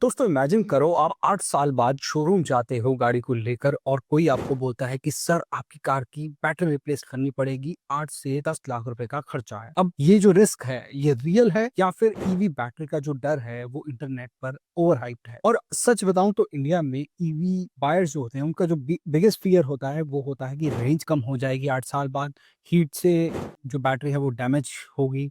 दोस्तों इमेजिन करो आप 8 साल बाद शोरूम जाते हो गाड़ी को लेकर और कोई आपको बोलता है कि सर आपकी कार की बैटरी रिप्लेस करनी पड़ेगी 8 से 10 लाख रुपए का खर्चा है। अब ये जो रिस्क है ये रियल है या फिर ईवी बैटरी का जो डर है वो इंटरनेट पर ओवरहाइप्ड है। और सच बताऊं तो इंडिया में ईवी बायर्स जो होते हैं उनका जो बिगेस्ट फियर होता है वो होता है कि रेंज कम हो जाएगी 8 साल बाद, हीट से जो बैटरी है वो डैमेज होगी,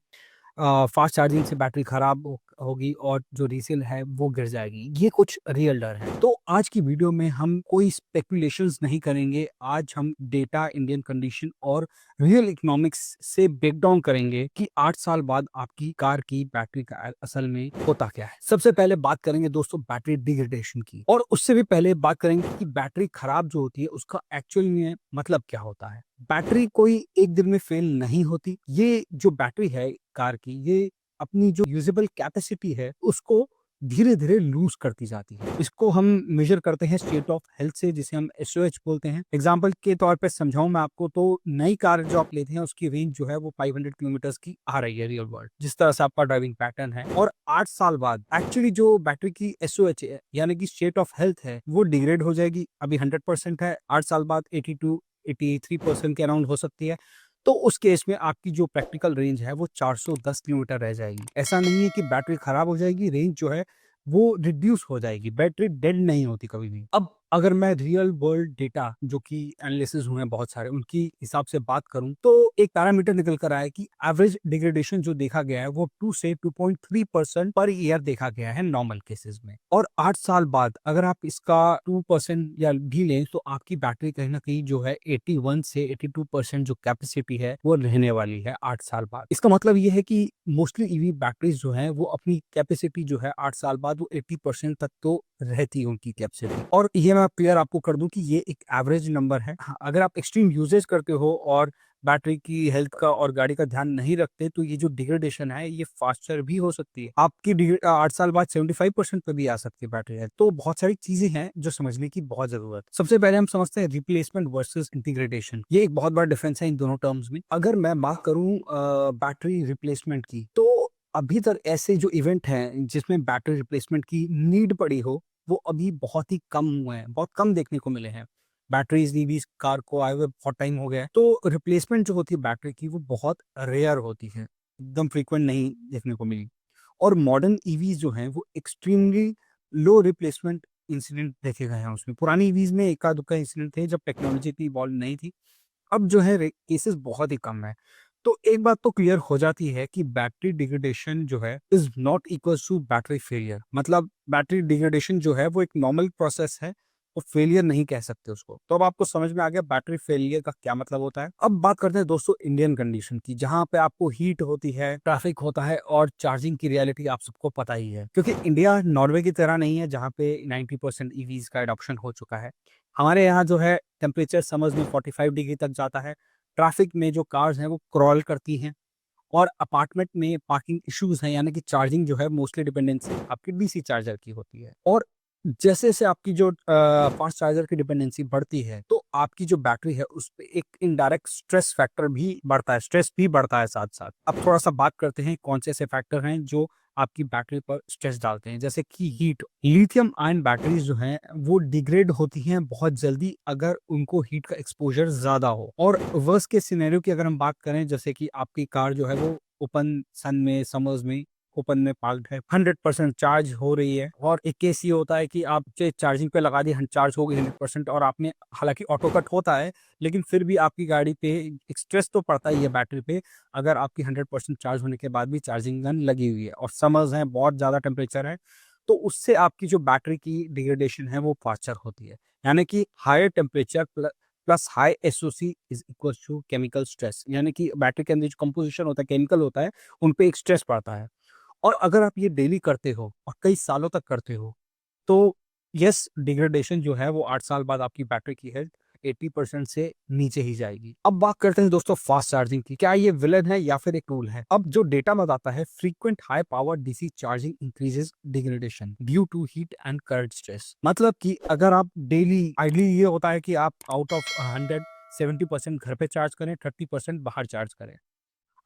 फास्ट चार्जिंग से बैटरी खराब होगी और जो रीसेल है वो गिर जाएगी। ये कुछ रियल डर है। तो आज की वीडियो में हम कोई स्पेकुलेशंस नहीं करेंगे। आज हम डेटा, इंडियन कंडीशन और रियल इकोनॉमिक्स से ब्रेक डाउन करेंगे कि 8 साल बाद आपकी कार की बैटरी का असल में होता क्या है। सबसे पहले बात करेंगे दोस्तों बैटरी डिग्रेडेशन की, और उससे भी पहले बात करेंगे कि बैटरी खराब जो होती है उसका एक्चुअल में मतलब क्या होता है। बैटरी कोई एक दिन में फेल नहीं होती। ये जो बैटरी है कार की, ये अपनी जो यूजेबल कैपेसिटी है उसको धीरे धीरे लूज करती जाती है। इसको हम मेजर करते हैं स्टेट ऑफ हेल्थ से, जिसे हम एसओएच बोलते हैं। एग्जांपल के तौर पे समझाऊं मैं आपको तो नई कार जो आप लेते हैं उसकी रेंज जो है वो 500 किलोमीटर की आ रही है रियल वर्ल्ड, जिस तरह से आपका ड्राइविंग पैटर्न है। और 8 साल बाद एक्चुअली जो बैटरी की एसओएच है यानी कि स्टेट ऑफ हेल्थ है वो डिग्रेड हो जाएगी। अभी 100% है, 8 साल बाद 83% के अराउंड हो सकती है। तो उस केस में आपकी जो प्रैक्टिकल रेंज है वो 410 किलोमीटर रह जाएगी। ऐसा नहीं है कि बैटरी खराब हो जाएगी, रेंज जो है वो रिड्यूस हो जाएगी। बैटरी डेड नहीं होती कभी भी। अब अगर मैं रियल वर्ल्ड डेटा जो कि एनालिसिस हुए हैं बहुत सारे, उनकी हिसाब से बात करूं तो एक पैरामीटर निकल कर आया है कि एवरेज डिग्रेडेशन जो देखा गया है वो 2 से 2.3% पर ईयर देखा गया है नॉर्मल केसेस में। और 8 साल बाद अगर आप इसका 2% या भी लें तो आपकी बैटरी कहीं ना कहीं जो है 81 से 82% जो कैपेसिटी है वो रहने वाली है 8 साल बाद। इसका मतलब ये है कि मोस्टली ईवी बैटरीज जो है वो अपनी कैपेसिटी जो है 8 साल बाद वो 80% तक तो रहती है उनकी कैपेसिटी। और ये मैं क्लियर आपको कर दूं कि ये एक एवरेज नंबर है। हाँ, अगर आप एक्सट्रीम यूजेज करते हो और बैटरी की हेल्थ का और गाड़ी का ध्यान नहीं रखते तो ये जो डिग्रेडेशन है ये फास्टर भी हो सकती है। आपकी 8 साल बाद 75% पे भी आ सकती है बैटरी हेल्थ। तो बहुत सारी चीजें हैं जो समझने की बहुत जरूरत। सबसे पहले हम समझते हैं रिप्लेसमेंट वर्सेस इंटीग्रेटेशन। ये एक बहुत बड़ा डिफरेंस है इन दोनों टर्म्स में। अगर मैं बात करूं बैटरी रिप्लेसमेंट की, तो अभी तक ऐसे जो इवेंट हैं जिसमें बैटरी रिप्लेसमेंट की नीड पड़ी हो वो अभी बहुत ही कम हुए हैं, बहुत कम देखने को मिले हैं। बैटरीज ईवीज कार को आए हुए बहुत टाइम हो गया है, तो रिप्लेसमेंट जो होती है बैटरी की वो बहुत रेयर होती है, एकदम फ्रीक्वेंट नहीं देखने को मिली। और मॉडर्न ईवीज जो हैं वो एक्सट्रीमली लो रिप्लेसमेंट इंसिडेंट देखे गए हैं उसमें। पुरानी ईवीज में एका दुक्का इंसिडेंट थे जब टेक्नोलॉजी इतनी इवॉल्व नहीं थी। अब जो है केसेस बहुत ही कम है। तो एक बात तो क्लियर हो जाती है कि बैटरी डिग्रेडेशन जो है is not equal to battery failure. मतलब बैटरी डिग्रेडेशन जो है वो एक नॉर्मल प्रोसेस है, वो फेलियर नहीं कह सकते उसको। तो अब आपको समझ में आ गया बैटरी फेलियर का क्या मतलब होता है। अब बात करते हैं दोस्तों इंडियन कंडीशन की, जहां पे आपको हीट होती है, ट्रैफिक होता है और चार्जिंग की रियलिटी आप सबको पता ही है। क्योंकि इंडिया नॉर्वे की तरह नहीं है जहाँ पे 90% ईवीज का एडॉप्शन हो चुका है। हमारे यहाँ जो है टेम्परेचर समर्स में 45 डिग्री तक जाता है। ट्रैफिक में जो कार्स हैं वो क्रॉल करती हैं। और अपार्टमेंट में पार्किंग इश्यूज हैं, यानी कि चार्जिंग जो है मोस्टली डिपेंडेंसी आपकी डीसी चार्जर की होती है। और जैसे जैसे आपकी जो फास्ट चार्जर की डिपेंडेंसी बढ़ती है तो आपकी जो बैटरी है उस पे एक इनडायरेक्ट स्ट्रेस फैक्टर भी बढ़ता है, स्ट्रेस भी बढ़ता है साथ साथ। अब थोड़ा सा बात करते हैं कौन से ऐसे फैक्टर हैं जो आपकी बैटरी पर स्ट्रेस डालते हैं। जैसे कि हीट, लिथियम आयन बैटरीज जो हैं वो डिग्रेड होती हैं बहुत जल्दी अगर उनको हीट का एक्सपोजर ज्यादा हो। और वर्स्ट के सिनेरियो की अगर हम बात करें, जैसे कि आपकी कार जो है वो ओपन सन में, समर्स में ओपन में पार्क्ड है, 100% चार्ज हो रही है। और एक केस ये होता है कि आप चार्जिंग पे लगा दी, चार्ज हो गई 100%, और आपने, हालांकि ऑटो कट होता है लेकिन फिर भी आपकी गाड़ी पे एक स्ट्रेस तो पड़ता ही है बैटरी पे, अगर आपकी 100% चार्ज होने के बाद भी चार्जिंग गन लगी हुई है और समर्स है, बहुत ज़्यादा टेम्परेचर है, तो उससे आपकी जो बैटरी की डिग्रेडेशन है वो फास्टर होती है। यानी कि higher temperature plus high SOC is equal to chemical stress. यानी कि बैटरी के अंदर जो कंपोजिशन होता है, केमिकल होता है, उन पे एक स्ट्रेस पड़ता है। और अगर आप ये डेली करते हो और कई सालों तक करते हो तो यस, डिग्रेडेशन जो है वो 8 साल बाद आपकी बैटरी की हेल्थ 80% से नीचे ही जाएगी। अब बात करते हैं दोस्तों फास्ट चार्जिंग की। क्या ये विलन है या फिर एक टूल है? अब जो डेटा बताता है frequent high power DC charging increases degradation due to heat and current stress. मतलब कि अगर आप डेली, आइडली ये होता है कि आप आउट ऑफ 100 70% घर पे चार्ज करें, 30% बाहर चार्ज करें।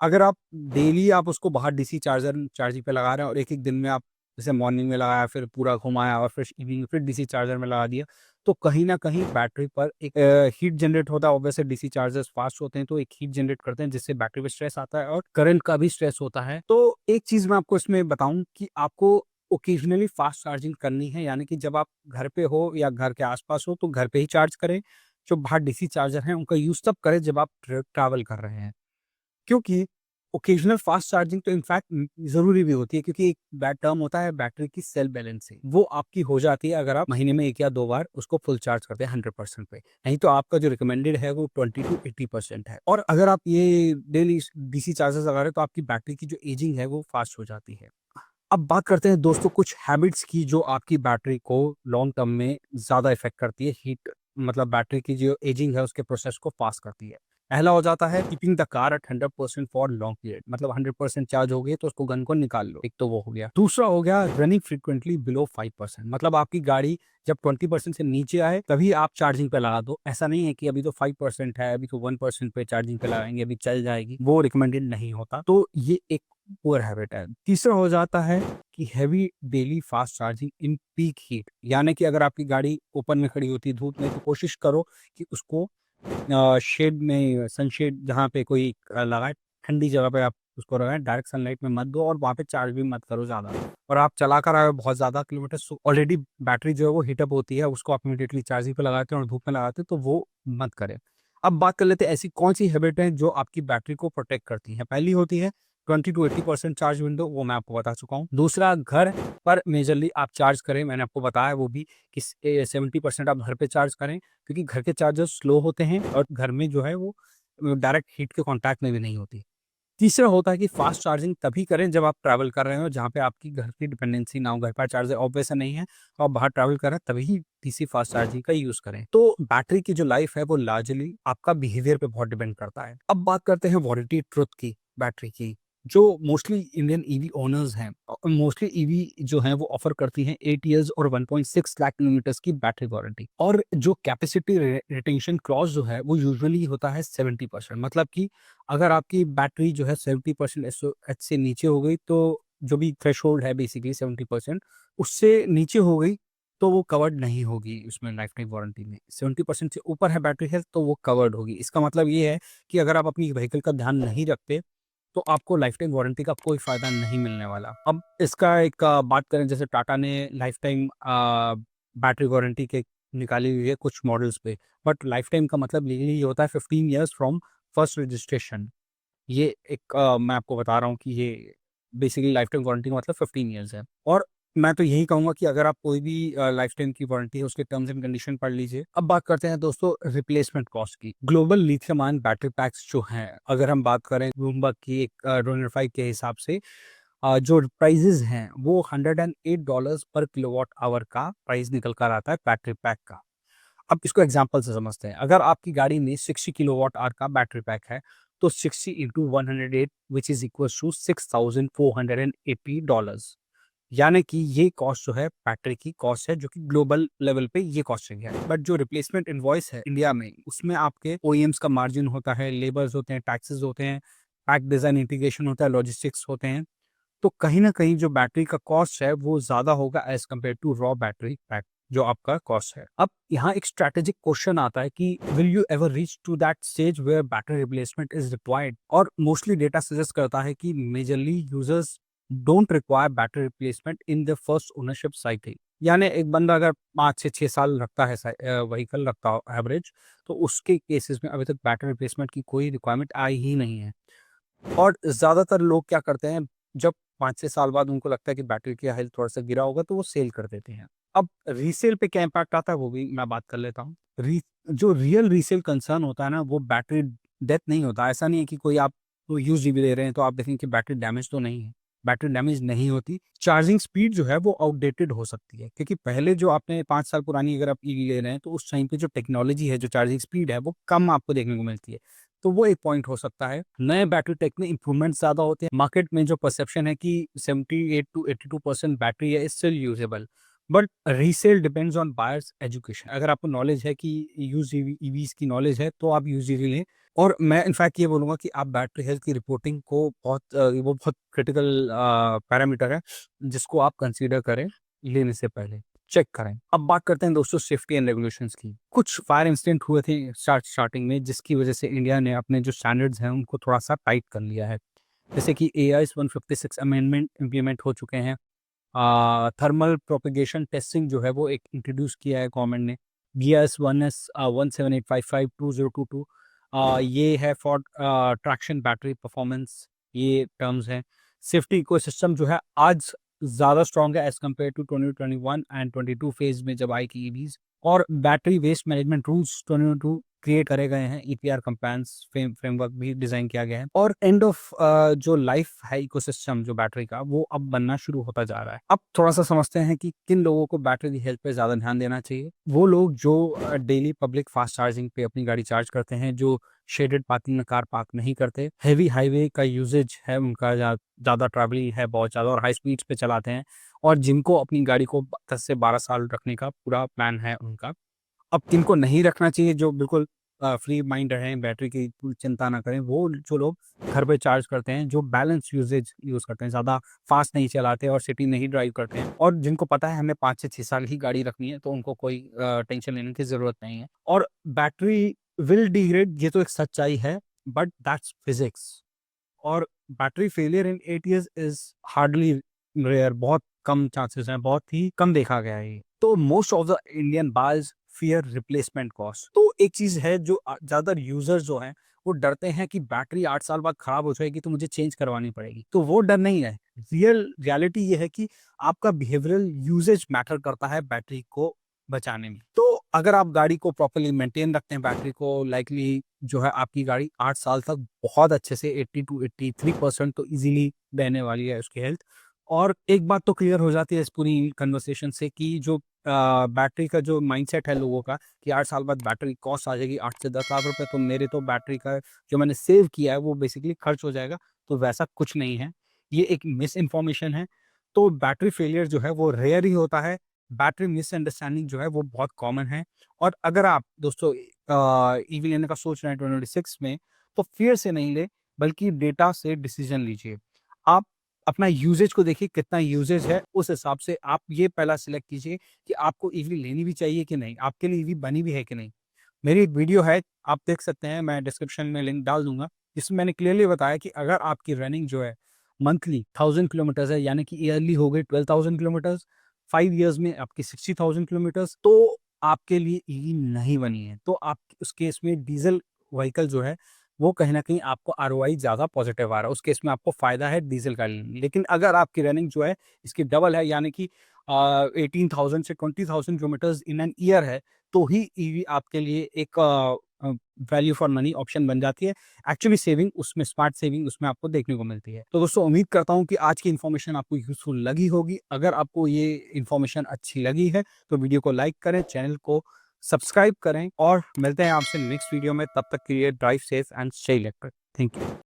अगर आप डेली आप उसको बाहर डीसी चार्जिंग पे लगा रहे हैं और एक एक दिन में आप जैसे मॉर्निंग में लगाया, फिर पूरा घुमाया और फिर इवनिंग फिर डीसी चार्जर में लगा दिया, तो कहीं न कहीं बैटरी पर एक हीट जनरेट होता है। ऑब्वियसली डीसी चार्जर्स फास्ट होते हैं, तो एक हीट जनरेट करते हैं, जिससे बैटरी पे स्ट्रेस आता है और करंट का भी स्ट्रेस होता है। तो एक चीज़ मैं आपको इसमें बताऊँ कि आपको ओकेजनली फास्ट चार्जिंग करनी है, यानी कि जब आप घर पे हो या घर के आस-पास हो, तो घर पे ही चार्ज करें। जो बाहर डीसी चार्जर हैं, उनका यूज़ तब करें जब आप ट्रैवल कर रहे हैं। क्योंकि ओकेजनल फास्ट चार्जिंग तो इनफैक्ट ज़रूरी भी होती है, क्योंकि एक टर्म होता है बैटरी की सेल्फ बैलेंसिंग, वो आपकी हो जाती है अगर आप महीने में 1 या 2 बार उसको फुल चार्ज करते हैं 100% पे। नहीं तो आपका जो रिकमेंडेड है वो 20 टू 80% है। और अगर आप ये डेली डीसी चार्जर्स लगा रहे हो, तो आपकी बैटरी की जो एजिंग है वो फास्ट हो जाती है। अब बात करते हैं दोस्तों कुछ हैबिट्स की, जो आपकी बैटरी को लॉन्ग टर्म में ज़्यादा इफ़ेक्ट करती है, हीट मतलब बैटरी की जो एजिंग है उसके प्रोसेस को फ़ास्ट करती है। पहला हो जाता है keeping the car eight 100% for long period, मतलब 100% चार्ज हो गई तो उसको गन को निकाल लो, एक तो वो हो गया। दूसरा हो गया रनिंग फ्रीक्वेंटली बिलो 5%, मतलब आपकी गाड़ी जब 20% से नीचे आए तभी आप चार्जिंग पे लगा दो। ऐसा नहीं है कि अभी तो 5% है, अभी तो 1% पे चार्जिंग पे लगाएंगे, अभी चल जाएगी, वो रिकमेंडेड नहीं होता। तो ये एक पुअर हैबिट है। तीसरा हो जाता है कि heavy daily fast charging in peak heat, यानी कि अगर आपकी गाड़ी ओपन में खड़ी होती है धूप में, तो कोशिश करो कि उसको शेड में, सनशेड जहाँ पे कोई लगाए, ठंडी जगह पे आप उसको लगाएँ, डायरेक्ट सनलाइट में मत दो और वहाँ पे चार्ज भी मत करो ज़्यादा। और आप चला कर आए हो बहुत ज़्यादा किलोमीटर, सो ऑलरेडी बैटरी जो है वो हीट अप होती है, उसको आप इमीडिएटली चार्जिंग पे लगाते हैं और धूप में लगाते हैं, तो वो मत करें। अब बात कर लेते हैं ऐसी कौन-सी हैबिट है जो आपकी बैटरी को प्रोटेक्ट करती हैं। पहली होती है 20 टू 80% चार्ज विंडो, वो मैं आपको बता चुका हूँ। दूसरा, घर पर मेजरली आप चार्ज करें, मैंने आपको बताया वो भी कि 70% आप घर पे चार्ज करें, क्योंकि घर के चार्जर स्लो होते हैं और घर में जो है वो डायरेक्ट हीट के कॉन्टैक्ट में भी नहीं होती। तीसरा होता है कि फास्ट चार्जिंग तभी करें जब आप ट्रैवल कर रहे हो, जहाँ पे आपकी घर की डिपेंडेंसी ना हो, घर पर चार्जर ऑब्वियस नहीं है, तो आप बाहर ट्रैवल कर रहे हैं तभी ही डीसी फास्ट चार्जिंग का यूज़ करें। तो बैटरी की जो लाइफ है वो लार्जली आपका बिहेवियर पे बहुत डिपेंड करता है। अब बात करते हैं वारंटी ट्रुथ की, बैटरी की। जो मोस्टली इंडियन ईवी ओनर्स हैं, मोस्टली ईवी जो हैं वो ऑफर करती हैं 8 इयर्स और 1.6 लाख किलोमीटर्स की बैटरी वारंटी। और जो कैपेसिटी रिटेंशन क्लॉज जो है वो यूजुअली होता है 70%, मतलब कि अगर आपकी बैटरी जो है 70% एसओएच से नीचे हो गई, तो जो भी थ्रेशोल्ड है बेसिकली 70%, उससे नीचे हो गई, तो वो कवर्ड नहीं होगी उसमें लाइफ टाइम वारंटी में। 70% से ऊपर है बैटरी हेल्थ, तो वो कवर्ड होगी। इसका मतलब ये है कि अगर आप अपनी व्हीकल का ध्यान नहीं रखते, तो आपको लाइफ टाइम वारंटी का कोई फ़ायदा नहीं मिलने वाला। अब इसका एक बात करें, जैसे टाटा ने लाइफ टाइम बैटरी वारंटी के निकाली हुई है कुछ मॉडल्स पे, बट लाइफ टाइम का मतलब यही होता है 15 इयर्स फ्रॉम फर्स्ट रजिस्ट्रेशन। ये एक मैं आपको बता रहा हूँ कि ये बेसिकली लाइफ टाइम वारंटी का मतलब 15 इयर्स है। और मैं तो यही कहूँगा कि अगर आप कोई भी लाइफ टाइम की वारंटी है, उसके टर्म्स एंड कंडीशन पढ़ लीजिए। अब बात करते हैं दोस्तों रिप्लेसमेंट कॉस्ट की। Global lithium ion battery PACS जो हैं, अगर हम बात करें ब्लूमबर्ग की एक डोनरफाई के हिसाब से, जो प्राइजेज़ हैं वो $108 पर किलोवाट आवर का प्राइस निकल कर आता है बैटरी पैक का। अब इसको एग्जांपल से समझते हैं। अगर आपकी गाड़ी में 60 किलोवाट आवर का बैटरी पैक है, तो 60 into 108 which is equals to $6,480, यानी कि ये कॉस्ट जो है बैटरी की कॉस्ट है, जो कि ग्लोबल लेवल पे ये कॉस्टिंग है। बट जो रिप्लेसमेंट इनवॉइस है इंडिया में, उसमें आपके ओईएम्स का मार्जिन होता है, लेबर्स होते हैं, टैक्सेस होते हैं, पैक डिज़ाइन इंटीग्रेशन होता है, लॉजिस्टिक्स होते हैं। तो कहीं न कहीं जो बैटरी का कॉस्ट है वो ज़्यादा होगा as compare to raw battery pack, जो आपका कॉस्ट है। अब यहाँ एक स्ट्रैटेजिक क्वेश्चन आता है कि will you ever reach to that stage where battery replacement is required? और मोस्टली डेटा सजेस्ट करता है कि majorly users don't require battery replacement in the first ownership cycle. यानी एक बंदा अगर 5 से 6 साल रखता है व्हीकल रखता हो एवरेज, तो उसके केसेस में अभी तक बैटरी रिप्लेसमेंट की कोई रिक्वायरमेंट आई ही नहीं है। और ज़्यादातर लोग क्या करते हैं, जब 5-6 साल बाद उनको लगता है कि बैटरी की हेल्थ थोड़ा-सा गिरा होगा, तो वो सेल कर देते हैं। अब रीसेल पे क्या इम्पैक्ट आता है वो भी मैं बात कर लेता हूँ। री जो रियल रीसेल कंसर्न होता है ना, वो बैटरी डेथ नहीं होता। ऐसा नहीं है कि कोई आप तो यूज़ ईवी ले रहे हैं तो आप देखेंगे कि बैटरी डैमेज तो नहीं है। बैटरी डैमेज नहीं होती। चार्जिंग स्पीड जो है वो आउटडेटेड हो सकती है, क्योंकि पहले जो आपने 5 साल पुरानी अगर आप ईवी ले रहे हैं, तो उस टाइम पे जो टेक्नोलॉजी है, जो चार्जिंग स्पीड है, वो कम आपको देखने को मिलती है। तो वो एक पॉइंट हो सकता है। नए बैटरी टेक में इम्प्रूवमेंट ज़्यादा होते हैं। मार्केट में जो परसेप्शन है कि 78 टू 82% बैटरी है still usable, but resale depends on buyers education. अगर आपको नॉलेज है कि यूज्ड ईवीज़ की नॉलेज है, तो आप यूज्ड ईवी लें। और मैं इनफैक्ट ये बोलूँगा कि आप बैटरी हेल्थ की रिपोर्टिंग को वो बहुत क्रिटिकल पैरामीटर है, जिसको आप कंसीडर करें लेने से पहले, चेक करें। अब बात करते हैं दोस्तों सेफ्टी एंड रेगुलेशंस की। कुछ फायर इंसिडेंट हुए थे स्टार्टिंग में, जिसकी वजह से इंडिया ने अपने जो स्टैंडर्ड्स हैं उनको थोड़ा-सा टाइट कर लिया है। जैसे कि एआईएस 156 अमेंडमेंट इम्प्लीमेंट हो चुके हैं। थर्मल प्रोपेगेशन टेस्टिंग जो है वो एक इंट्रोड्यूस किया है गवर्नमेंट ने। बीएस 1एस 17855-2022 ये है फॉर ट्रैक्शन बैटरी परफॉर्मेंस, ये टर्म्स हैं। सेफ्टी इकोसिस्टम जो है आज ज़्यादा स्ट्रॉन्ग है as compare to 2021 and 22 phase में जब आई थी ईवीज़। और battery waste management rules 2022 create करे गए हैं, ईपीआर कंप्लायंस फ्रेमवर्क भी डिज़ाइन किया गया है। और एंड ऑफ जो लाइफ है इकोसिस्टम जो बैटरी का, वो अब बनना शुरू होता जा रहा है। अब थोड़ा-सा समझते हैं कि किन लोगों को बैटरी की हेल्थ पे ज़्यादा ध्यान देना चाहिए। वो लोग जो डेली पब्लिक फास्ट चार्जिंग पे अपनी गाड़ी चार्ज करते हैं, जो शेडेड पार्किंग में कार पार्क नहीं करते, हेवी हाईवे का यूसेज है उनका, ज़्यादा ट्रैवलिंग है बहुत ज़्यादा और हाई स्पीड्स पे चलाते हैं, और जिनको अपनी गाड़ी को 10 से 12 साल रखने का पूरा प्लान है उनका। अब किनको नहीं रखना चाहिए, जो बिल्कुल फ्री माइंड रहें, बैटरी की पूरी चिंता ना करें, वो जो लोग घर पे चार्ज करते हैं, जो बैलेंस यूसेज यूज़ करते हैं, ज़्यादा फास्ट नहीं चलाते और सिटी नहीं ड्राइव करते हैं, और जिनको पता है हमें 5 से 6 साल ही गाड़ी रखनी है, तो उनको कोई टेंशन लेने की ज़रूरत नहीं है। और बैटरी विल डिग्रेड, ये तो एक सच्चाई है, बट दैट्स फिज़िक्स। और battery failure in 8 years is hardly rare, बहुत कम चांसेस हैं, बहुत ही कम देखा गया है ये। तो most of the Indian buyers fear replacement cost. तो एक चीज़ है जो ज़्यादातर यूज़र्स जो हैं, वो डरते हैं कि बैटरी 8 साल बाद खराब हो जाएगी तो मुझे चेंज करवानी पड़ेगी। तो वो डर नहीं है। रियलिटी ये है कि आपका बिहेवियरल यूसेज मैटर करता है बैटरी को बचाने में। तो अगर आप गाड़ी को प्रॉपर्ली मेंटेन रखते हैं, बैटरी को, लाइकली जो है आपकी गाड़ी 8 साल तक बहुत अच्छे से 80 टू 83% तो ईज़िली रहने वाली है उसकी हेल्थ। और एक बात तो क्लियर हो जाती है इस पूरी कन्वर्सेशन से कि जो बैटरी का जो माइंडसेट है लोगों का, कि 8 साल बाद बैटरी कॉस्ट आ जाएगी 8 से 10 लाख रुपए, तो मेरे तो बैटरी का जो मैंने सेव किया है वो बेसिकली खर्च हो जाएगा, तो वैसा कुछ नहीं है। ये एक मिस इन्फॉर्मेशन है। तो बैटरी फेलियर जो है वो रेयर ही होता है। बैटरी मिसअंडरस्टैंडिंग जो है वो बहुत कॉमन है। और अगर आप दोस्तों ईवी लेने का सोच रहे हैं 2026 में, तो फ़ियर से नहीं लें, बल्कि डेटा से डिसीज़न लीजिए। आप अपना यूसेज को देखिए, कितना यूसेज है, उस हिसाब से आप ये पहला सिलेक्ट कीजिए कि आपको ईवी लेनी भी चाहिए कि नहीं, आपके लिए ईवी बनी भी है कि नहीं। मेरी एक वीडियो है, आप देख सकते हैं, मैं डिस्क्रिप्शन में लिंक डाल दूँगा, जिसमें मैंने क्लियरली बताया कि अगर आपकी रनिंग जो है मंथली 1000 किलोमीटर्स है, यानी कि ईयरली हो गए 12,000 किलोमीटर्स, 5 इयर्स में आपकी 60,000 किलोमीटर्स, तो आपके लिए ईवी नहीं बनी है। तो आप उस केस में डीज़ल व्हीकल जो है, वो कहीं न कहीं आपको आरओआई ज़्यादा पॉज़िटिव आ रहा है, उस केस में आपको फ़ायदा है डीज़ल का लेने। लेकिन अगर आपकी रनिंग जो है इसकी डबल है, यानी कि 18,000 से 20,000 किलोमीटर्स इन एन ईयर है, तो ही ईवी आपके लिए एक वैल्यू फॉर मनी ऑप्शन बन जाती है। एक्चुअली सेविंग उसमें, स्मार्ट सेविंग उसमें आपको देखने को मिलती है। तो दोस्तों उम्मीद करता हूँ कि आज की इन्फॉर्मेशन आपको यूज़फुल लगी होगी। अगर आपको ये इन्फॉर्मेशन अच्छी लगी है, तो वीडियो को लाइक करें, चैनल को सब्सक्राइब करें, और मिलते हैं आपसे नेक्स्ट वीडियो में। तब तक के लिए drive safe and stay electric. Thank you.